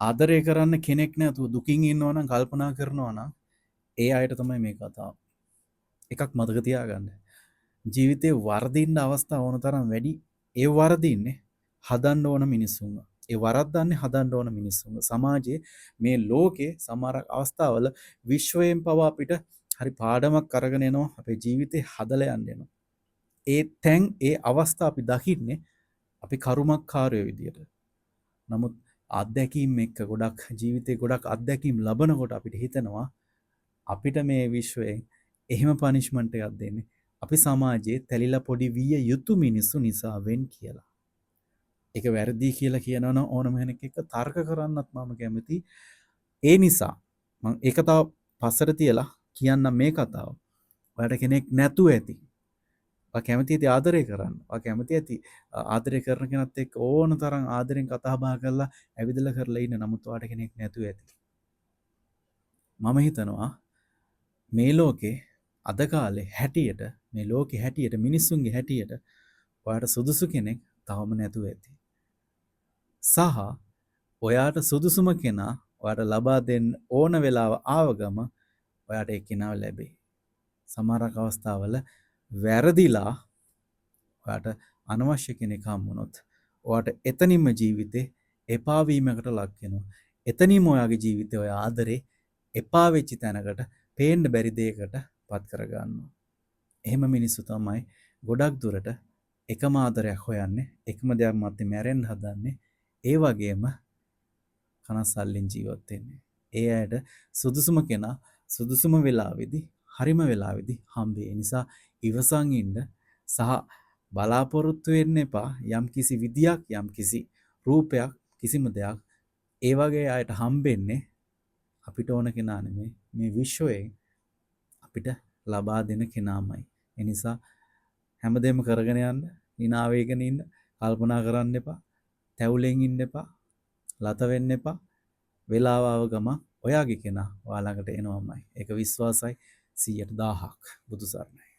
ආදරය කරන්න කෙනෙක් නැතුව දුකින් ඉන්නවා නම් කල්පනා කරනවා නම් ඒ අයට තමයි මේ කතාව. එකක් මතක තියාගන්න. ජීවිතේ වර්ධින්න අවස්ථා ඕන තරම් වැඩි. ඒ වර්ධින්නේ හදන්න ඕන මිනිස්සුන්ව. ඒ වරද්දන්නේ හදන්න ඕන මිනිස්සුන්ව. සමාජයේ මේ ලෝකේ සමහර අවස්ථාවල විශ්වයෙන් පවා අපිට හරි පාඩමක් අරගෙන එනවා. අපේ ජීවිතේ හදලා යන්න එනවා. ඒ තැන් ඒ අවස්ථා අපි දකින්නේ අපි කරුමක්කාරයෝ විදියට. නමුත් අත්දැකීම් එක්ක ගොඩක් ජීවිතේ ගොඩක් අත්දැකීම් ලබනකොට අපිට හිතෙනවා අපිට මේ විශ්වයෙන් එහෙම පනිෂ්මන්ට් එකක් දෙන්නේ අපි සමාජයේ තැලිලා පොඩි විය යුතු මිනිස්සු නිසා වෙන් කියලා. ඒක වැරදි කියලා කියනවනම් ඕනම කෙනෙක් එක්ක තර්ක කරන්නත් මම කැමති. ඒ නිසා මම ඒක තව පස්සට තියලා කියන්නම් මේ කතාව. ඔයාලට කෙනෙක් නැතුව ඇති. ඔයා කැමති ඇති ආදරය කරන්න. ඔයා කැමති ඇති ආදරය කරන කෙනත් එක්ක ඕන තරම් ආදරෙන් කතා බහ කරලා ඇවිදලා කරලා ඉන්න. නමුත් ඔයාලට කෙනෙක් නැතුව ඇති. මම හිතනවා මේ ලෝකේ අද කාලේ හැටියට මේ ලෝකේ හැටියට මිනිස්සුන්ගේ හැටියට ඔයාට සුදුසු කෙනෙක් තවම නැතුව ඇති. සහ ඔයාට සුදුසුම කෙනා ඔයාට ලබා දෙන්න ඕන වෙලාව ආව ගම ඔයාට ඒ කෙනාව ලැබේ. සමහරක් අවස්ථාවල වැරදිලා ඔයාට අනවශ්‍ය කෙනෙක් හම්බුනොත් ඔයාට එතනින්ම ජීවිතේ එපා වීමකට ලක් වෙනවා. එතනින්ම ඔයාගේ ජීවිතේ ඔය ආදරේ එපා වෙච්ච තැනකට පේන්න බැරි දෙයකට පත් කරගන්නවා. එහෙම මිනිස්සු තමයි ගොඩක් දුරට එකම ආදරයක් හොයන්නේ, එකම දෙයක් මැත්තේ මැරෙන්න හදන්නේ. ඒ වගේම කනස්සල්ලෙන් ජීවත් වෙන්නේ. ඒ අයට සුදුසුම කෙනා සුදුසුම වෙලාවේදී, හරිම වෙලාවේදී හම්බෙයි. ඒ නිසා ඉවසන් ඉන්න සහ බලාපොරොත්තු වෙන්න එපා යම් කිසි විදියක්, යම් කිසි රූපයක්, කිසිම දෙයක් ඒ වගේ අයට හම්බෙන්නේ අපිට ඕන කෙනා නෙමෙයි. මේ විශ්වයෙන් අපිට ලබා දෙන කෙනාමයි. ඒ නිසා හැමදේම කරගෙන යන්න, hina වේගෙන ඉන්න, කල්පනා කරන්න එපා, තැවුලෙන් ඉන්න එපා, ලත වෙන්න එපා. වෙලාව ආව ගමන් ඔයාගේ කෙනා ඔයා ළඟට එනවමයි. ඒක විශ්වාසයි 100%ක්. බුදු සරණයි.